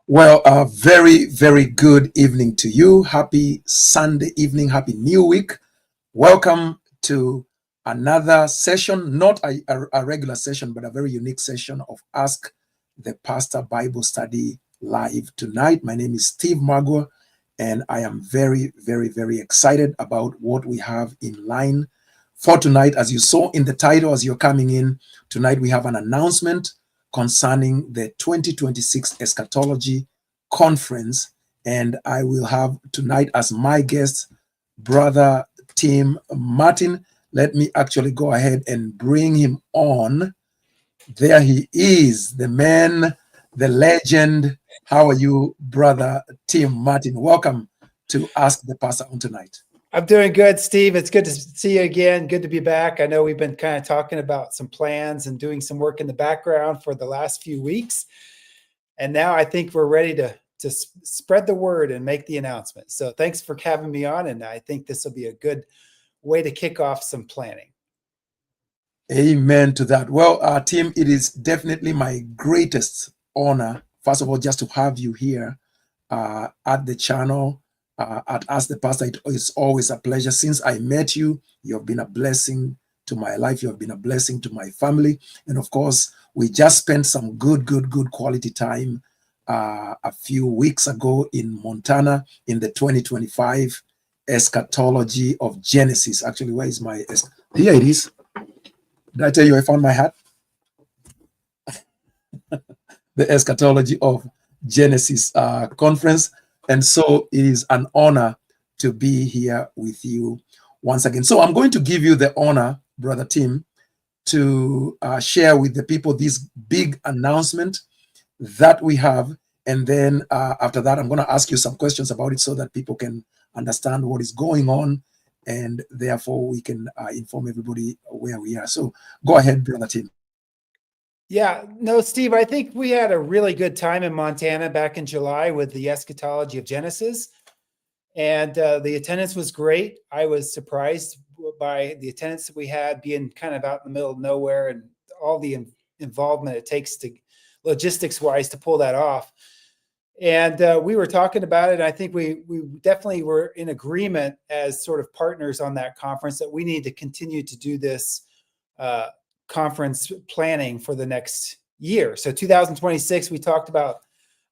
Well, very, very good evening to you. Happy Sunday evening. Happy New Week. Welcome to another session, not a regular session, but a very unique session of Ask the Pastor Bible Study Live tonight. My name is Steve Magua, and I am very, very, very excited about what we have in line for tonight. As you saw in the title, as you're coming in, tonight we have an announcement concerning the 2026 Eschatology Conference. And I will have tonight as my guest, Brother Tim Martin. Let me actually go ahead and bring him on. There he is, the man, the legend. How are you, Brother Tim Martin? Welcome to Ask the Pastor on tonight. I'm doing good, Steve. It's good to see you again. Good to be back. I know we've been kind of talking about some plans and doing some work in the background for the last few weeks. And now I think we're ready to spread the word and make the announcement. So thanks for having me on. And I think this will be a good way to kick off some planning. Amen to that. Well, Tim, it is definitely my greatest honor, first of all, just to have you here at the channel. At Ask the Pastor, it is always a pleasure. Since I met you, you have been a blessing to my life. You have been a blessing to my family. And of course, we just spent some good quality time a few weeks ago in Montana in the 2025 Eschatology of Genesis. Actually, where is my... Here it is. Did I tell you I found my hat? The Eschatology of Genesis conference. And so it is an honor to be here with you once again. So I'm going to give you the honor, Brother Tim, to share with the people this big announcement that we have. And then after that, I'm going to ask you some questions about it so that people can understand what is going on. And therefore, we can inform everybody where we are. So go ahead, Brother Tim. Yeah, no, Steve, I think we had a really good time in Montana back in July with the Eschatology of Genesis. And the attendance was great. I was surprised by the attendance that we had, being kind of out in the middle of nowhere and all the involvement it takes to logistics-wise to pull that off. And we were talking about it. And I think we definitely were in agreement as sort of partners on that conference that we need to continue to do this conference planning for the next year. So 2026, we talked about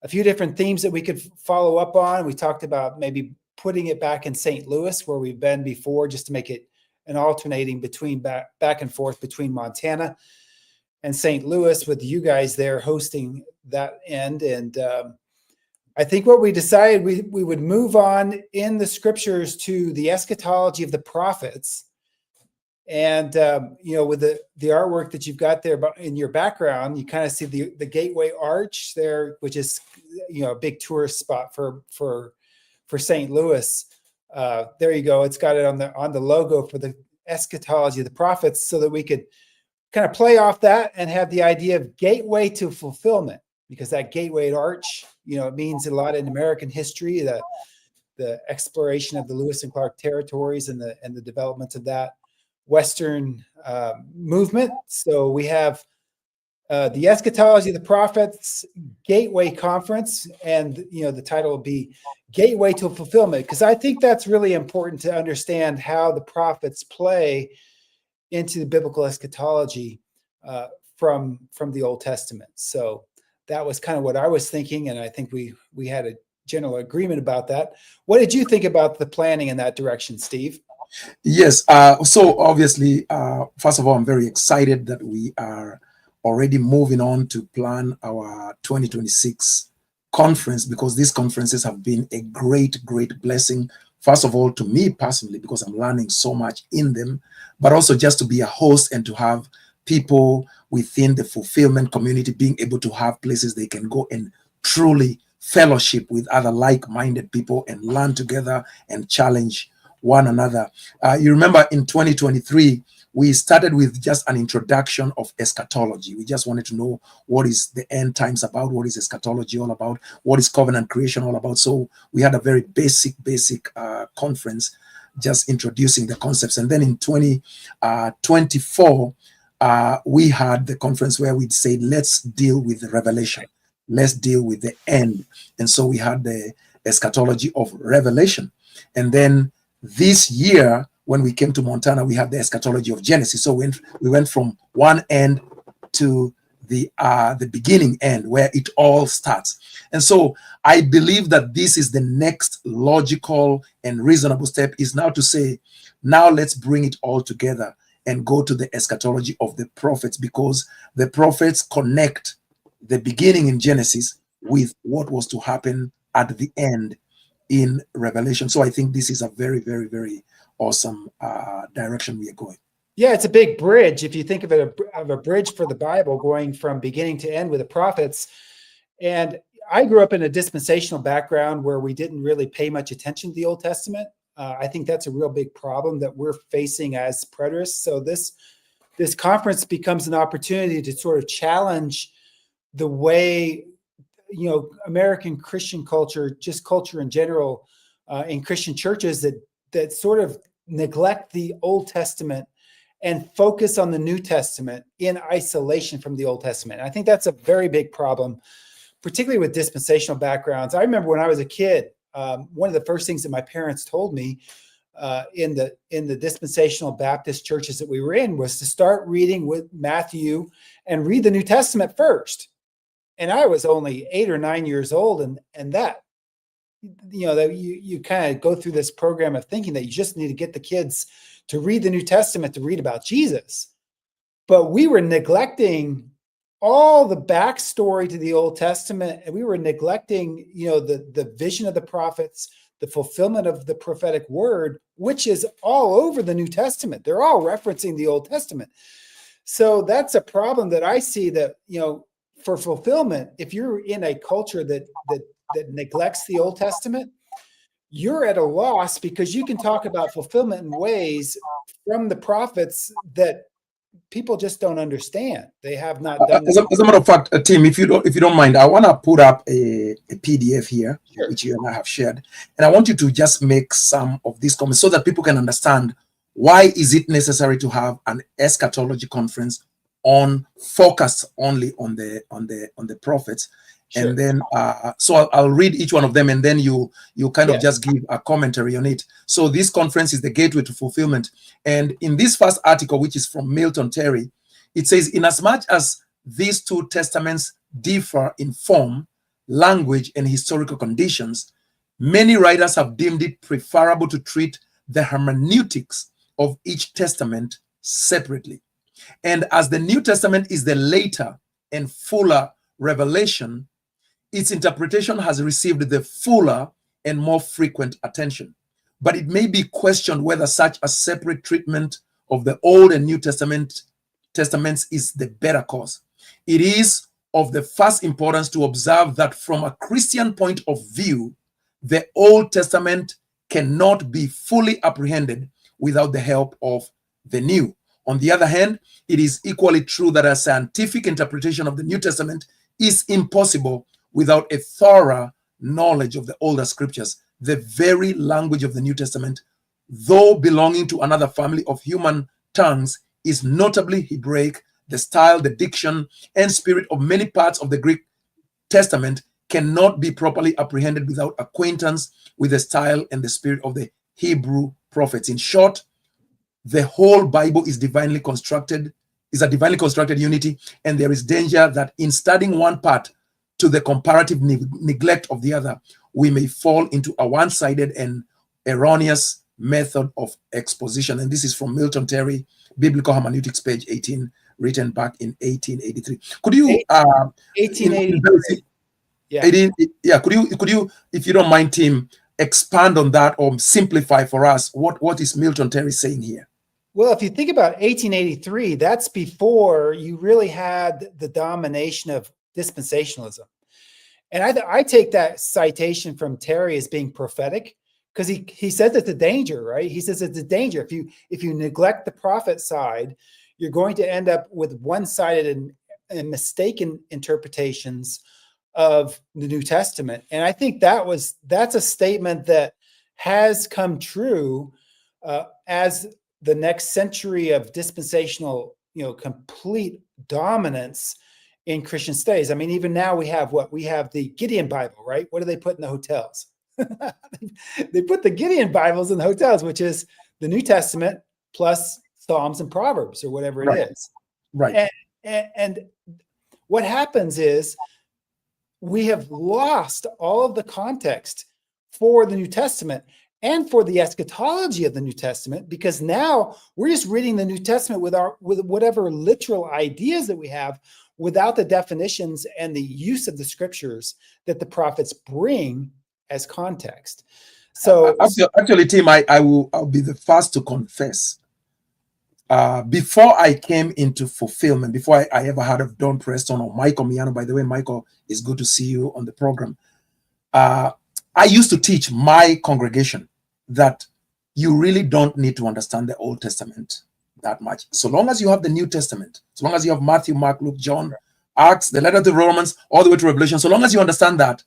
a few different themes that we could follow up on. We talked about maybe putting it back in St. Louis, where we've been before, just to make it an alternating between back and forth between Montana and St. Louis, with you guys there hosting that end. And I think what we decided, we would move on in the scriptures to the eschatology of the prophets. And, with the artwork that you've got there in your background, you kind of see the Gateway Arch there, which is, a big tourist spot for St. Louis. There you go. It's got it on the logo for the eschatology of the prophets, so that we could kind of play off that and have the idea of gateway to fulfillment, because that Gateway Arch, it means a lot in American history, the exploration of the Lewis and Clark territories and the development of that Western movement. So we have the Eschatology of the Prophets Gateway Conference, and the title will be Gateway to Fulfillment, because I think that's really important to understand how the prophets play into the biblical eschatology from the Old Testament. So that was kind of what I was thinking, and I think we had a general agreement about that. What did you think about the planning in that direction, Steve? Yes. So obviously, first of all, I'm very excited that we are already moving on to plan our 2026 conference, because these conferences have been a great blessing. First of all, to me personally, because I'm learning so much in them, but also just to be a host and to have people within the fulfillment community being able to have places they can go and truly fellowship with other like-minded people and learn together and challenge one another. You remember in 2023, we started with just an introduction of eschatology. We just wanted to know what is the end times about, what is eschatology all about, what is covenant creation all about. So we had a very basic conference just introducing the concepts. And then in 2024, we had the conference where we said, let's deal with the revelation. let's deal with the end. And so we had the eschatology of Revelation. And then this year, when we came to Montana, we had the eschatology of Genesis. So we went from one end to the beginning end, where it all starts. And so I believe that this is the next logical and reasonable step, is now to say, now let's bring it all together and go to the eschatology of the prophets, because the prophets connect the beginning in Genesis with what was to happen at the end in Revelation. So I think this is a very, very, very awesome direction we are going. Yeah, it's a big bridge. If you think of it of a bridge for the Bible, going from beginning to end with the prophets. And I grew up in a dispensational background where we didn't really pay much attention to the Old Testament. I think that's a real big problem that we're facing as preterists. So this conference becomes an opportunity to sort of challenge the way, American Christian culture, just culture in general, in Christian churches that sort of neglect the Old Testament and focus on the New Testament in isolation from the Old Testament. And I think that's a very big problem, particularly with dispensational backgrounds. I remember when I was a kid, one of the first things that my parents told me in the dispensational Baptist churches that we were in was to start reading with Matthew and read the New Testament first. And I was only 8 or 9 years old, and that, that you kind of go through this program of thinking that you just need to get the kids to read the New Testament to read about Jesus. But we were neglecting all the backstory to the Old Testament, and we were neglecting, the vision of the prophets, the fulfillment of the prophetic word, which is all over the New Testament. They're all referencing the Old Testament. So that's a problem that I see, that, for fulfillment, if you're in a culture that neglects the Old Testament, you're at a loss, because you can talk about fulfillment in ways from the prophets that people just don't understand. They have not done. As a matter of fact, Tim, if you don't mind, I want to put up a PDF here, sure, which you and I have shared, and I want you to just make some of these comments so that people can understand why is it necessary to have an eschatology conference focused only on the prophets. Sure. And then so I'll read each one of them, and then you kind of just give a commentary on it. So this conference is the gateway to fulfillment. And in this first article, which is from Milton Terry, it says, inasmuch as these two testaments differ in form, language, and historical conditions, many writers have deemed it preferable to treat the hermeneutics of each testament separately. And as the New Testament is the later and fuller revelation, its interpretation has received the fuller and more frequent attention. But it may be questioned whether such a separate treatment of the Old and New Testaments is the better course. It is of the first importance to observe that from a Christian point of view, the Old Testament cannot be fully apprehended without the help of the New. On the other hand, it is equally true that a scientific interpretation of the New Testament is impossible without a thorough knowledge of the older scriptures. The very language of the New Testament, though belonging to another family of human tongues, is notably Hebraic. The style, the diction, and spirit of many parts of the Greek Testament cannot be properly apprehended without acquaintance with the style and the spirit of the Hebrew prophets. In short, the whole Bible is a divinely constructed unity, and there is danger that in studying one part to the comparative neglect of the other, we may fall into a one-sided and erroneous method of exposition. And this is from Milton Terry, Biblical Hermeneutics, page 18, written back in 1883. Could you 1883? Could you, if you don't mind, Tim, expand on that or simplify for us what is Milton Terry saying here? Well, if you think about 1883, that's before you really had the domination of dispensationalism. And I take that citation from Terry as being prophetic, because he said that the danger, right? He says it's a danger. If you neglect the prophet side, you're going to end up with one-sided and mistaken interpretations of the New Testament. And I think that's a statement that has come true as the next century of dispensational, complete dominance in Christian studies. I mean, even now we have the Gideon Bible, right? What do they put in the hotels? They put the Gideon Bibles in the hotels, which is the New Testament plus Psalms and Proverbs or whatever it is. Right. And what happens is we have lost all of the context for the New Testament and for the eschatology of the New Testament, because now we're just reading the New Testament with whatever literal ideas that we have, without the definitions and the use of the scriptures that the prophets bring as context. So actually, Tim, I'll be the first to confess. Before I came into fulfillment, before I ever heard of Don Preston or Michael Miano, by the way, Michael, it's good to see you on the program. I used to teach my congregation that you really don't need to understand the Old Testament that much. So long as you have the New Testament, so long as you have Matthew, Mark, Luke, John, Acts, the letter to Romans, all the way to Revelation, so long as you understand that,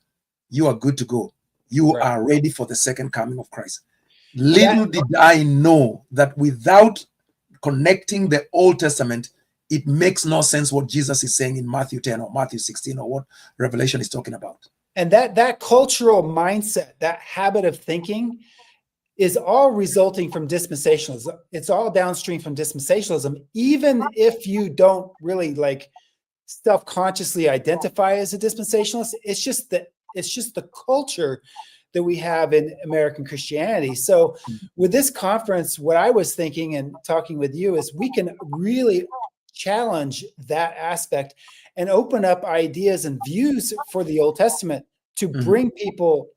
you are good to go. You are ready for the second coming of Christ. Little did I know that without connecting the Old Testament, it makes no sense what Jesus is saying in Matthew 10 or Matthew 16 or what Revelation is talking about. And that cultural mindset, that habit of thinking, is all resulting from dispensationalism. It's all downstream from dispensationalism, even if you don't really like self-consciously identify as a dispensationalist. It's just the culture that we have in American Christianity. So with this conference, what I was thinking and talking with you is we can really challenge that aspect and open up ideas and views for the Old Testament to bring people,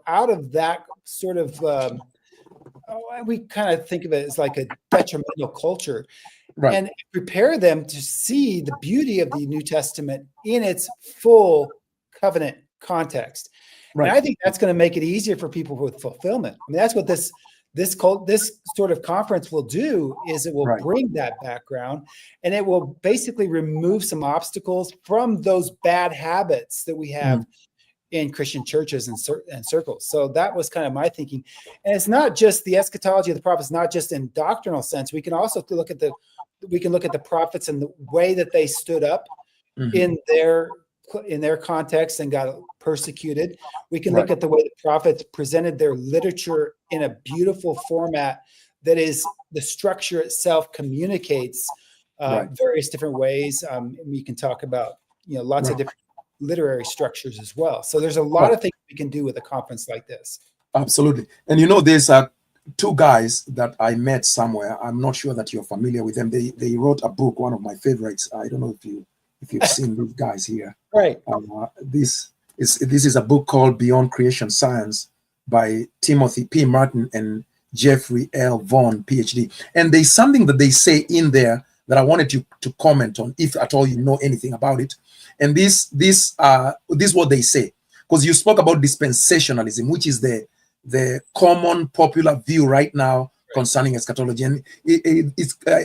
out of that sort of, we kind of think of it as like a detrimental culture, and prepare them to see the beauty of the New Testament in its full covenant context. And I think that's going to make it easier for people with fulfillment. I mean, that's what this sort of conference will do, is it will bring that background, and it will basically remove some obstacles from those bad habits that we have in Christian churches and circles. So that was kind of my thinking. And it's not just the eschatology of the prophets, not just in doctrinal sense. We can also look at the prophets and the way that they stood up in their context and got persecuted. We can look at the way the prophets presented their literature in a beautiful format that is, the structure itself communicates various different ways. We can talk about, lots of different literary structures as well. So there's a lot of things we can do with a conference like this. Absolutely. And there's two guys that I met somewhere. I'm not sure that you're familiar with them. They wrote a book, one of my favorites. I don't know if you've seen these guys here. This is a book called Beyond Creation Science by Timothy P. Martin and Jeffrey L. Vaughn, PhD. And there's something that they say in there that I wanted you to comment on, if at all you know anything about it. And this what they say, because you spoke about dispensationalism, which is the common popular view right now concerning eschatology. And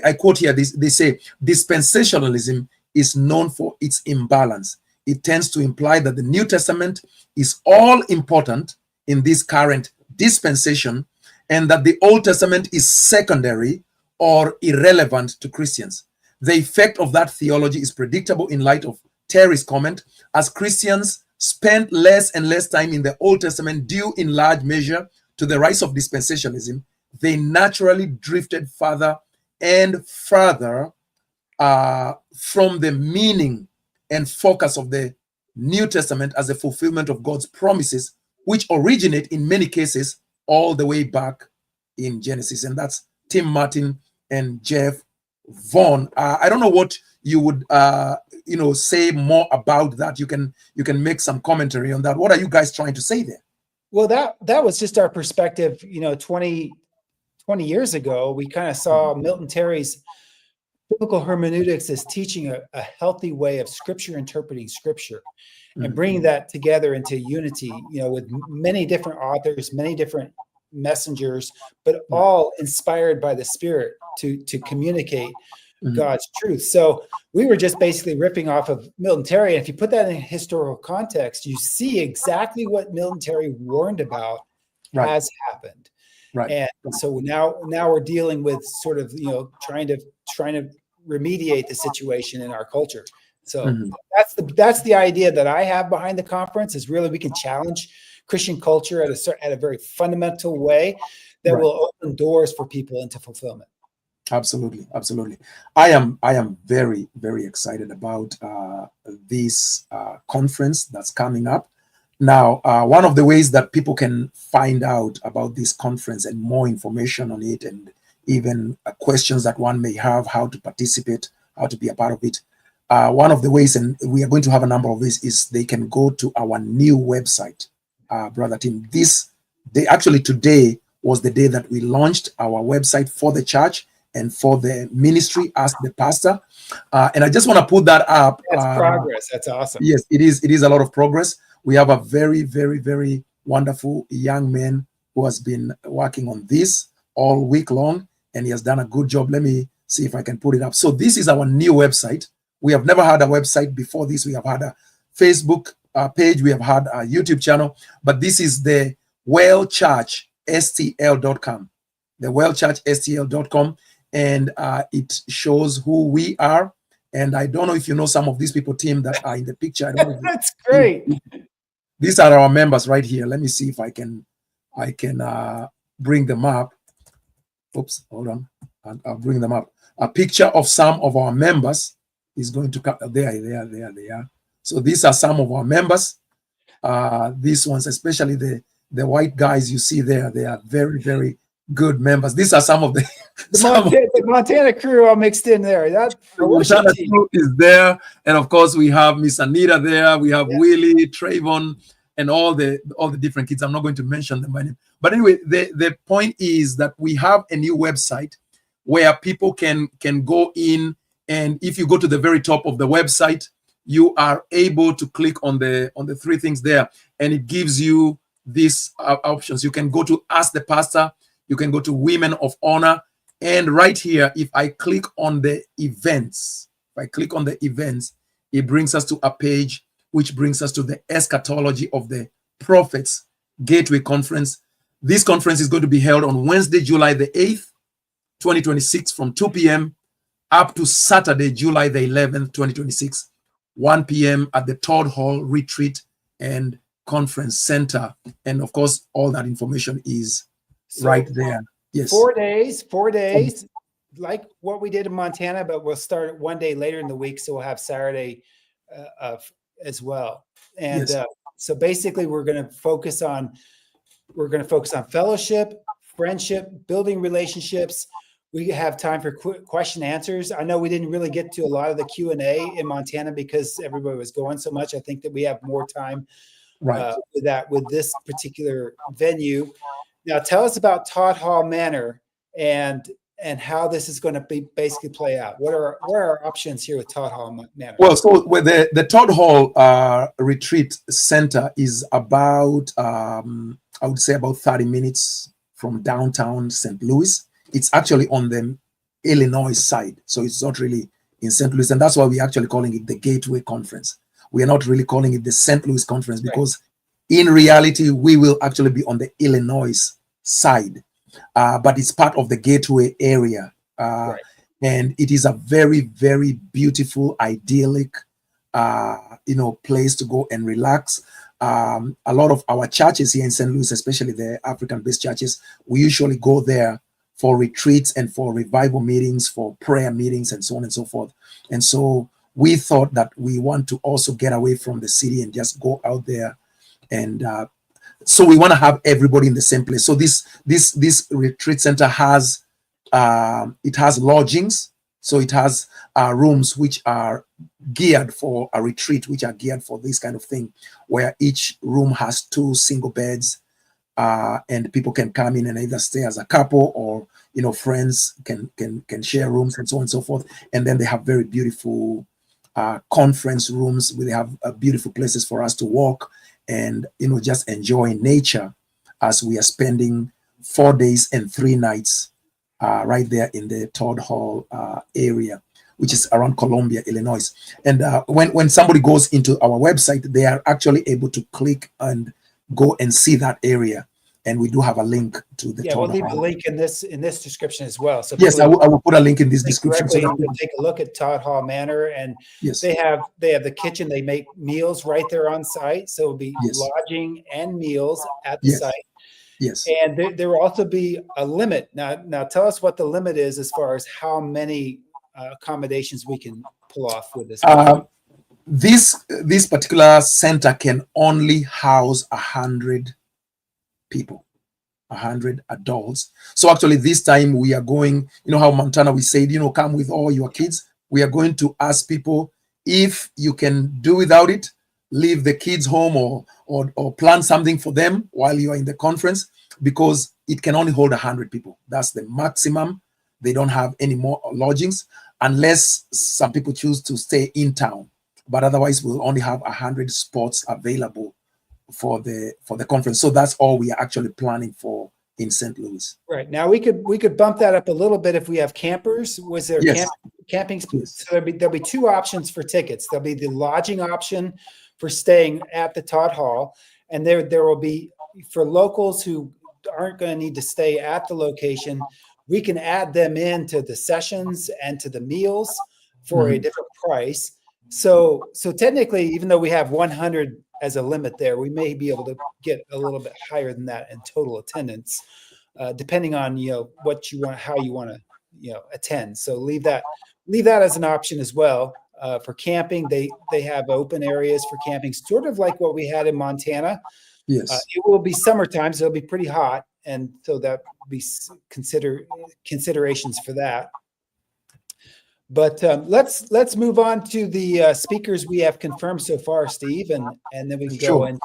I quote here, they say, dispensationalism is known for its imbalance. It tends to imply that the New Testament is all important in this current dispensation, and that the Old Testament is secondary or irrelevant to Christians. The effect of that theology is predictable in light of Terry's comment, as Christians spent less and less time in the Old Testament due in large measure to the rise of dispensationalism. They naturally drifted further and further from the meaning and focus of the New Testament as a fulfillment of God's promises, which originate in many cases all the way back in Genesis. And that's Tim Martin and Jeff Vaughn. I don't know what you would say more about that. You can make some commentary on that. What are you guys trying to say there? Well, that was just our perspective. 20 years ago, we kind of saw Milton Terry's biblical hermeneutics as teaching a healthy way of scripture, interpreting scripture, and bringing that together into unity, with many different authors, many different messengers, but all inspired by the Spirit to communicate God's truth. So we were just basically ripping off of Milton Terry. And if you put that in historical context, you see exactly what Milton Terry warned about has happened. And so now we're dealing with sort of, trying to remediate the situation in our culture. So Mhm. that's the idea that I have behind the conference, is really we can challenge Christian culture at a very fundamental way that Right. will open doors for people into fulfillment. Absolutely, absolutely. I am very, very excited about this conference that's coming up. Now, one of the ways that people can find out about this conference and more information on it, and even questions that one may have, how to participate, how to be a part of it. One of the ways, and we are going to have a number of these, is they can go to our new website, Brother Tim. Actually, today was the day that we launched our website for the church and for the ministry as the pastor. And I just want to put that up. That's progress. That's awesome. Yes, it is. It is a lot of progress. We have a very, very, very wonderful young man who has been working on this all week long, and he has done a good job. Let me see if I can put it up. So this is our new website. We have never had a website before this. We have had a Facebook page. We have had a YouTube channel, but this is the wellchurchstl.com, the wellchurchstl.com, and it shows who we are. And I don't know if you know some of these people, Tim, that are in the picture. I don't know. That's great. These are our members right here. Let me see if I can bring them up. Oops, hold on. I'll bring them up. A picture of some of our members is going to come. There they are. So these are some of our members. These ones, especially the white guys you see there, they are very, very good members. These are some of the the Montana crew all mixed in there. That Montana crew is there, and of course we have Miss Anita there. We have Willie, Trayvon, and all the different kids. I'm not going to mention them by name, but anyway, the point is that we have a new website where people can go in, and if you go to the very top of the website, you are able to click on the three things there, and it gives you these options. You can go to Ask the Pastor. You can go to Women of Honor. And right here, if I click on the events, it brings us to a page which brings us to the Eschatology of the Prophets Gateway Conference. This conference is going to be held on Wednesday, July the 8th, 2026, from 2 p.m. up to Saturday, July the 11th, 2026, 1 p.m. at the Todd Hall Retreat and Conference Center. And of course, all that information is right there. Yes. 4 days, like what we did in Montana, but we'll start one day later in the week. So we'll have Saturday as well. And so basically we're going to focus on fellowship, friendship, building relationships. We have time for question answers. I know we didn't really get to a lot of the Q&A in Montana because everybody was going so much. I think that we have more time with this particular venue. Now, tell us about Todd Hall Manor and how this is going to basically play out. What are our options here with Todd Hall Manor? Well, so with the Todd Hall Retreat Center is about, I would say, about 30 minutes from downtown St. Louis. It's actually on the Illinois side, so it's not really in St. Louis, and that's why we're actually calling it the Gateway Conference. We are not really calling it the St. Louis Conference because in reality, we will actually be on the Illinois side, but it's part of the Gateway area. And it is a very, very beautiful, idyllic, place to go and relax. A lot of our churches here in St. Louis, especially the African-based churches, we usually go there for retreats and for revival meetings, for prayer meetings, and so on and so forth. And so we thought that we want to also get away from the city and just go out there. And so we want to have everybody in the same place. So this retreat center has lodgings. So it has rooms which are geared for a retreat, which are geared for this kind of thing, where each room has 2 single beds, and people can come in and either stay as a couple or friends can share rooms and so on and so forth. And then they have very beautiful conference rooms where they have beautiful places for us to walk and just enjoy nature as we are spending 4 days and 3 nights right there in the Todd Hall area, which is around Columbia, Illinois. And when somebody goes into our website, they are actually able to click and go and see that area. and we do have a link to the Yeah, we'll Todd leave a Hall. link in this description as well. So Yes, people I will put a link in this click description so directly that and people, take a look at Todd Hall Manor, and yes, they have the kitchen. They make meals right there on site, so it'll be yes, lodging and meals at the yes, site. yes. And there will also be a limit. Now tell us what the limit is as far as how many accommodations we can pull off with this conference. This particular center can only house 100 people, 100 adults. So actually this time we are going, you know how Montana we said, come with all your kids. We are going to ask people if you can do without it, leave the kids home or plan something for them while you are in the conference, because it can only hold 100 people. That's the maximum. They don't have any more lodgings unless some people choose to stay in town. But otherwise, we'll only have 100 spots available for the conference. So that's all we are actually planning for in St. Louis. Right. Now we could bump that up a little bit if we have campers. Was there Yes. camping? Yes. So there'll be two options for tickets. There'll be the lodging option for staying at the Todd Hall, and there will be for locals who aren't going to need to stay at the location. We can add them into the sessions and to the meals for a different price. So technically, even though we have 100 as a limit there, we may be able to get a little bit higher than that in total attendance, depending on what you want, how you want to attend. So leave that as an option as well. For camping, they have open areas for camping, sort of like what we had in Montana. Yes. It will be summertime, so it'll be pretty hot, and so that will be considerations for that. But let's move on to the speakers we have confirmed so far, Steve, and then we can go in.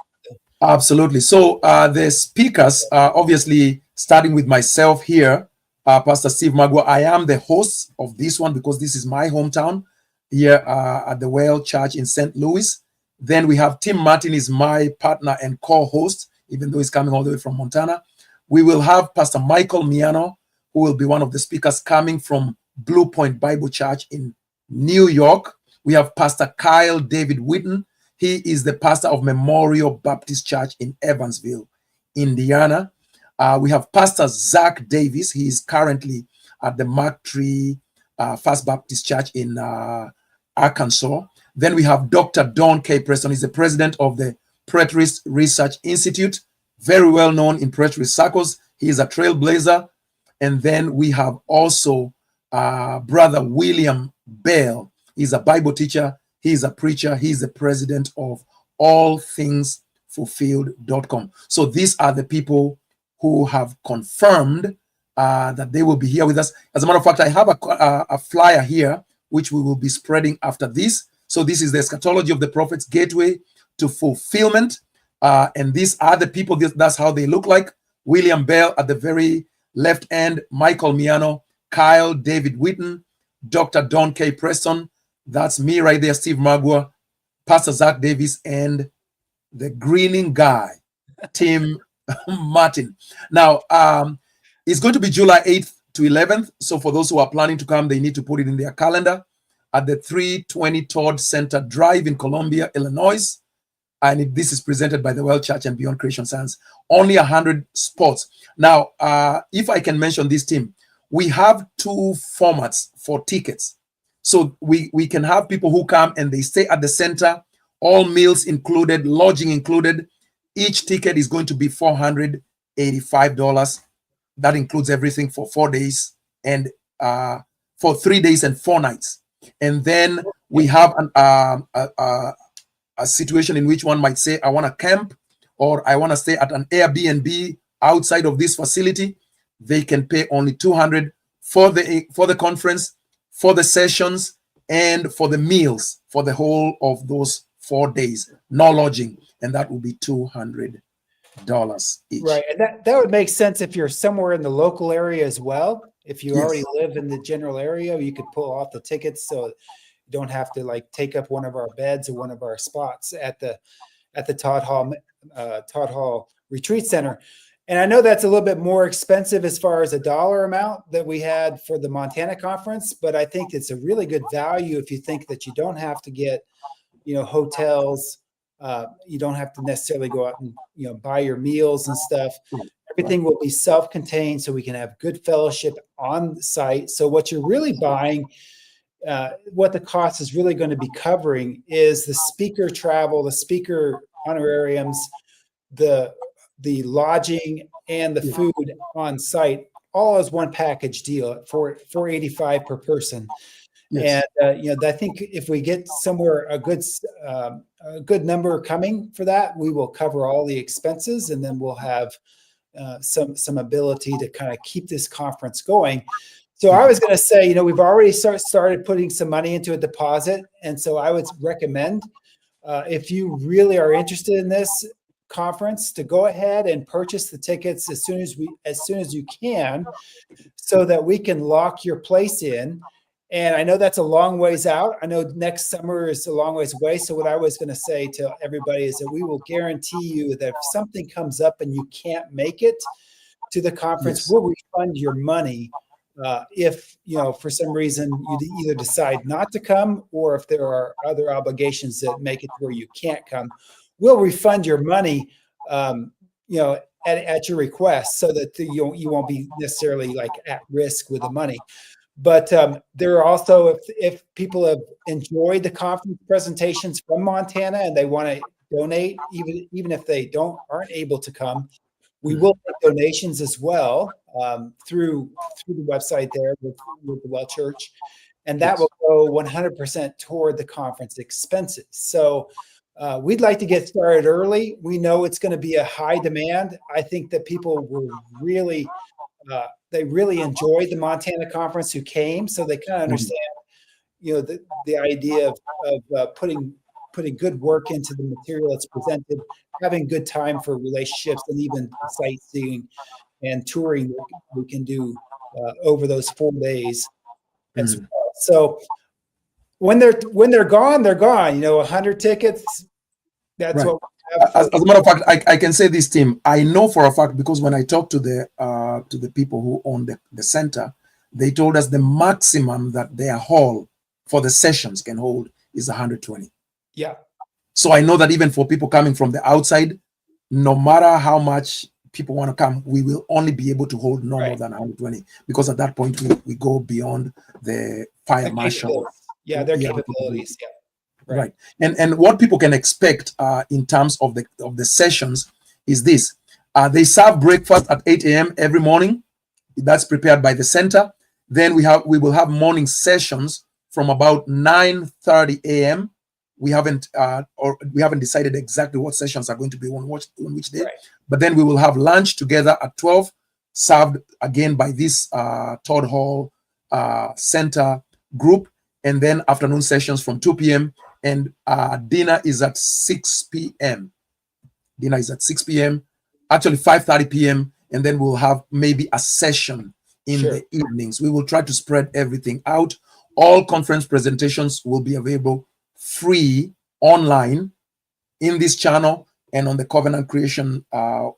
Absolutely. So the speakers, obviously, starting with myself here, Pastor Steve Magua. I am the host of this one because this is my hometown here at the Well Church in St. Louis. Then we have Tim Martin is my partner and co-host, even though he's coming all the way from Montana. We will have Pastor Michael Miano, who will be one of the speakers coming from Blue Point Bible Church in New York. We have Pastor Kyle David Whitten. He is the pastor of Memorial Baptist Church in Evansville, Indiana. We have Pastor Zach Davis. He is currently at the Mark Tree First Baptist Church in Arkansas. Then we have Dr. Don K. Preston. He's the president of the Preterist Research Institute, very well known in preterist circles. He is a trailblazer. And then we have also Brother William Bell. He's a Bible teacher. He's a preacher. He's the president of allthingsfulfilled.com. So these are the people who have confirmed that they will be here with us. As a matter of fact, I have a flyer here, which we will be spreading after this. So this is the Eschatology of the Prophets Gateway to Fulfillment. And these are the people, that's how they look like. William Bell at the very left end, Michael Miano, Kyle David Whitten, Dr. Don K. Preston. That's me right there, Steve Magua, Pastor Zach Davis, and the grinning guy, Tim Martin. Now, it's going to be July 8th to 11th. So for those who are planning to come, they need to put it in their calendar at the 320 Todd Center Drive in Columbia, Illinois. And this is presented by the Well Church and Beyond Creation Science. Only 100 spots. Now, if I can mention this, team, we have two formats for tickets. So we can have people who come and they stay at the center, all meals included, lodging included. Each ticket is going to be $485. That includes everything for 4 days and for 3 days and 4 nights. And then we have a situation in which one might say, I want to camp or I want to stay at an Airbnb outside of this facility. They can pay only $200 for the conference, for the sessions, and for the meals for the whole of those 4 days. No lodging, and that will be $200 each. Right, and that would make sense if you're somewhere in the local area as well. If you already live in the general area, you could pull off the tickets so you don't have to like take up one of our beds or one of our spots at the Todd Hall Retreat Center. And I know that's a little bit more expensive as far as a dollar amount that we had for the Montana conference, but I think it's a really good value if you think that you don't have to get, hotels. You don't have to necessarily go out and, buy your meals and stuff. Everything will be self-contained, so we can have good fellowship on site. So what you're really buying, what the cost is really going to be covering is the speaker travel, the speaker honorariums, the lodging, and the food on site, all as one package deal at $485 per person. Yes. And I think if we get somewhere a good number coming for that, we will cover all the expenses, and then we'll have some ability to kind of keep this conference going. So I was going to say, we've already started putting some money into a deposit, and so I would recommend, if you really are interested in this conference, to go ahead and purchase the tickets as soon as you can, so that we can lock your place in. And I know that's a long ways out. I know next summer is a long ways away. So what I was going to say to everybody is that we will guarantee you that if something comes up and you can't make it to the conference, we'll refund your money. If, for some reason you either decide not to come, or if there are other obligations that make it where you can't come, we'll refund your money, at your request, so that you won't be necessarily like at risk with the money. But there are also, if people have enjoyed the conference presentations from Montana and they want to donate, even if they aren't able to come, we will take donations as well, through the website there with the Well Church, and that will go 100% toward the conference expenses. So we'd like to get started early. We know it's going to be a high demand. I think that people will really they really enjoyed the Montana conference who came, so they kind of understand, the idea of putting good work into the material that's presented, having good time for relationships, and even sightseeing and touring that we can do over those 4 days as well. So when they're gone, they're gone. 100 tickets. That's what. As a matter of fact, I can say this, Tim. I know for a fact, because when I talked to the people who own the center, they told us the maximum that their hall for the sessions can hold is 120. Yeah. So I know that even for people coming from the outside, no matter how much people want to come, we will only be able to hold no more than 120, because at that point we go beyond the fire marshal. Yeah, their capabilities. Yeah. Right. And what people can expect in terms of the sessions is this. They serve breakfast at 8 a.m. every morning. That's prepared by the center. Then we will have morning sessions from about 9:30 a.m. We haven't decided exactly what sessions are going to be on which day. But then we will have lunch together at 12, served again by this Todd Hall Center group, and then afternoon sessions from 2 p.m. and dinner is at 6 p.m. Dinner is at 6 p.m. Actually 5:30 p.m. and then we'll have maybe a session in the evenings. We will try to spread everything out. All conference presentations will be available free online in this channel and on the Covenant Creation on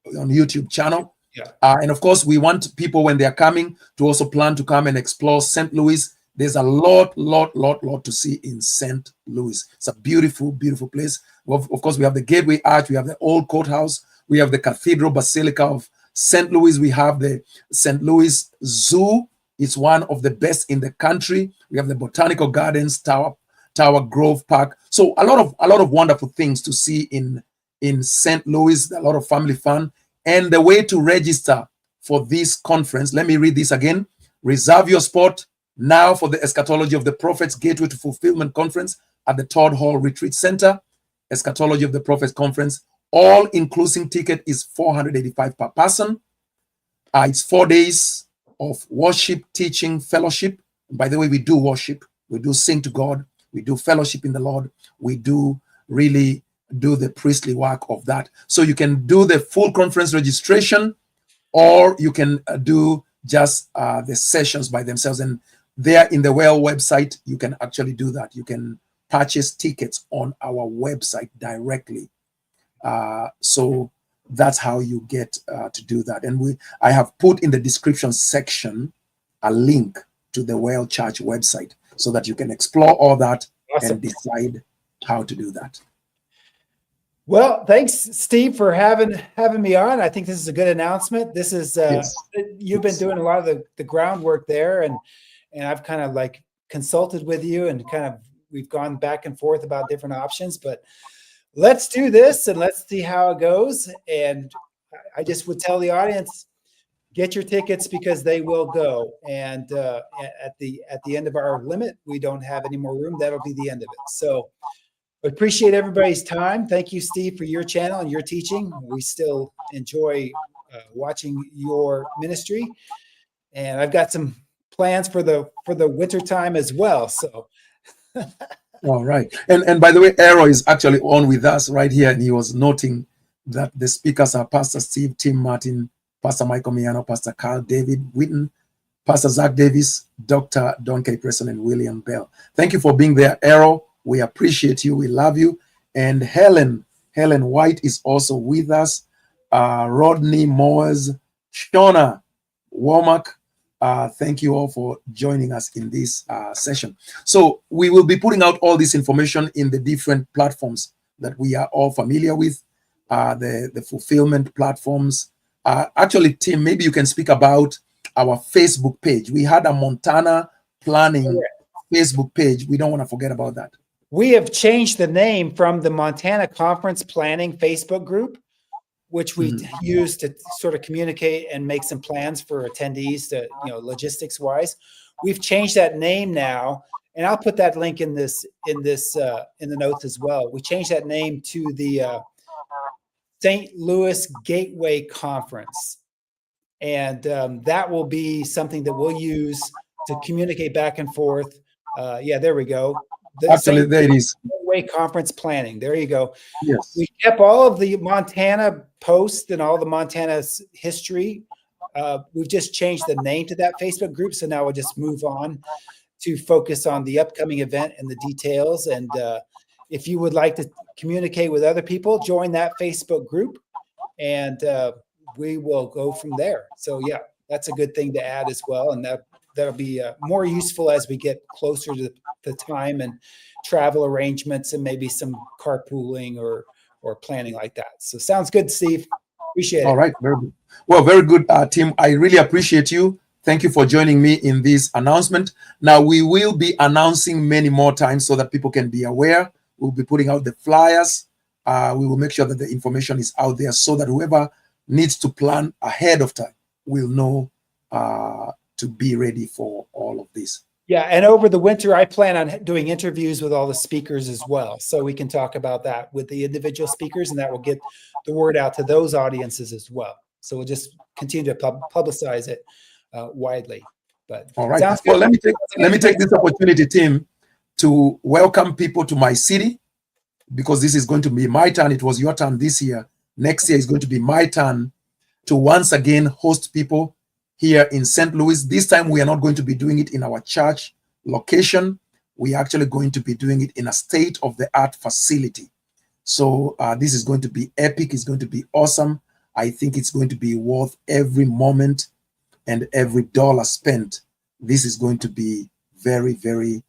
YouTube channel. And of course, we want people, when they're coming, to also plan to come and explore St. Louis. There's a lot to see in St. Louis. It's a beautiful, beautiful place. Well, of course, we have the Gateway Arch, we have the old courthouse, we have the Cathedral Basilica of St. Louis, we have the St. Louis Zoo. It's one of the best in the country. We have the Botanical Gardens, Tower Grove Park. So a lot of wonderful things to see in St. Louis. A lot of family fun. And the way to register for this conference, let me read this again. Reserve your spot now for the Eschatology of the Prophets Gateway to Fulfillment Conference at the Todd Hall Retreat Center. Eschatology of the Prophets Conference. All-inclusive ticket is $485 per person. It's 4 days of worship, teaching, fellowship. By the way, we do worship. We do sing to God. We do fellowship in the Lord. We do really do the priestly work of that. So you can do the full conference registration, or you can do just the sessions by themselves. And there in the Well website, you can actually do that. You can purchase tickets on our website directly. So that's how you get to do that. And I have put in the description section a link to the Well Church website so that you can explore all that and decide how to do that. Well, thanks, Steve, for having me on. I think this is a good announcement. This is Yes. you've been doing a lot of the groundwork there, and I've kind of like consulted with you, and kind of we've gone back and forth about different options. But let's do this and let's see how it goes. And I just would tell the audience, get your tickets because they will go. And at the end of our limit, we don't have any more room. That'll be the end of it. So appreciate everybody's time. Thank you, Steve, for your channel and your teaching. We still enjoy watching your ministry, and I've got some plans for the winter time as well. So, All right. And by the way, Arrow is actually on with us right here, and he was noting that the speakers are Pastor Steve, Tim Martin, Pastor Michael Miano, Pastor Carl David Whitten, Pastor Zach Davis, Dr. Don K. Preston, and William Bell. Thank you for being there, Arrow. We appreciate you. We love you. And Helen White is also with us. Rodney Moores, Shona Womack. Thank you all for joining us in this session. So we will be putting out all this information in the different platforms that we are all familiar with, the fulfillment platforms. Actually, Tim, maybe you can speak about our Facebook page. We had a Montana planning Facebook page. We don't want to forget about that. We have changed the name from the Montana Conference Planning Facebook group, which we use to sort of communicate and make some plans for attendees to, logistics wise. We've changed that name now, and I'll put that link in the notes as well. We changed that name to the St. Louis Gateway Conference. And that will be something that we'll use to communicate back and forth. There we go. Actually, there it is. Gateway Conference Planning. There you go. Yes. We kept all of the Montana posts and all the Montana's history. We've just changed the name to that Facebook group. So now we'll just move on to focus on the upcoming event and the details. And if you would like to communicate with other people, join that Facebook group, and we will go from there. So yeah, that's a good thing to add as well. And that'll be more useful as we get closer to the time and travel arrangements and maybe some carpooling or planning like that. So sounds good, Steve. Appreciate it. All right. Very good. Well, very good, Tim. I really appreciate you. Thank you for joining me in this announcement. Now, we will be announcing many more times so that people can be aware. We'll be putting out the flyers. We will make sure that the information is out there so that whoever needs to plan ahead of time will know to be ready for all of this. Yeah, and over the winter, I plan on doing interviews with all the speakers as well. So we can talk about that with the individual speakers, and that will get the word out to those audiences as well. So we'll just continue to publicize it widely. But all right. Well, let me take this opportunity, Tim, to welcome people to my city, because this is going to be my turn. It was your turn this year. Next year is going to be my turn to once again host people here in St. Louis. This time we are not going to be doing it in our church location. We are actually going to be doing it in a state-of-the-art facility. So this is going to be epic. It's going to be awesome. I think it's going to be worth every moment and every dollar spent. This is going to be very, very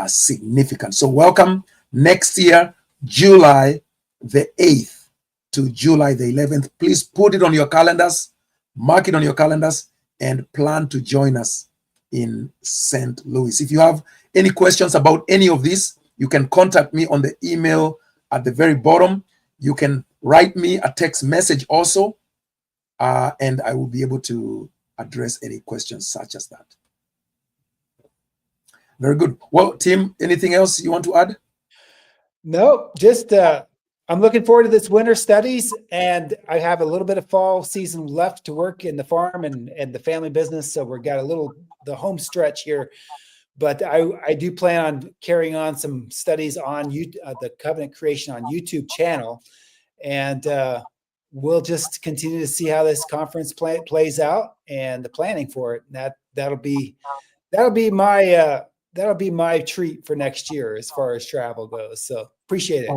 significant. So welcome next year, July the 8th to July the 11th. Please put it on your calendars, mark it on your calendars, and plan to join us in St. Louis. If you have any questions about any of this, you can contact me on the email at the very bottom. You can write me a text message also, and I will be able to address any questions such as that. Very good. Well, Tim, anything else you want to add? No, just I'm looking forward to this winter studies, and I have a little bit of fall season left to work in the farm and the family business. So we've got the home stretch here, but I do plan on carrying on some studies on the Covenant Creation on YouTube channel, and we'll just continue to see how this conference plays out and the planning for it. And that'll be my treat for next year as far as travel goes. So appreciate it.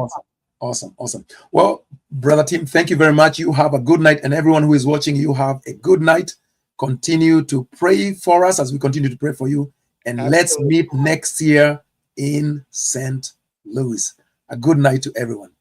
Awesome. Well, Brother Tim, thank you very much. You have a good night, and everyone who is watching, you have a good night. Continue to pray for us as we continue to pray for you. And Absolutely. Let's meet next year in St. Louis. A good night to everyone.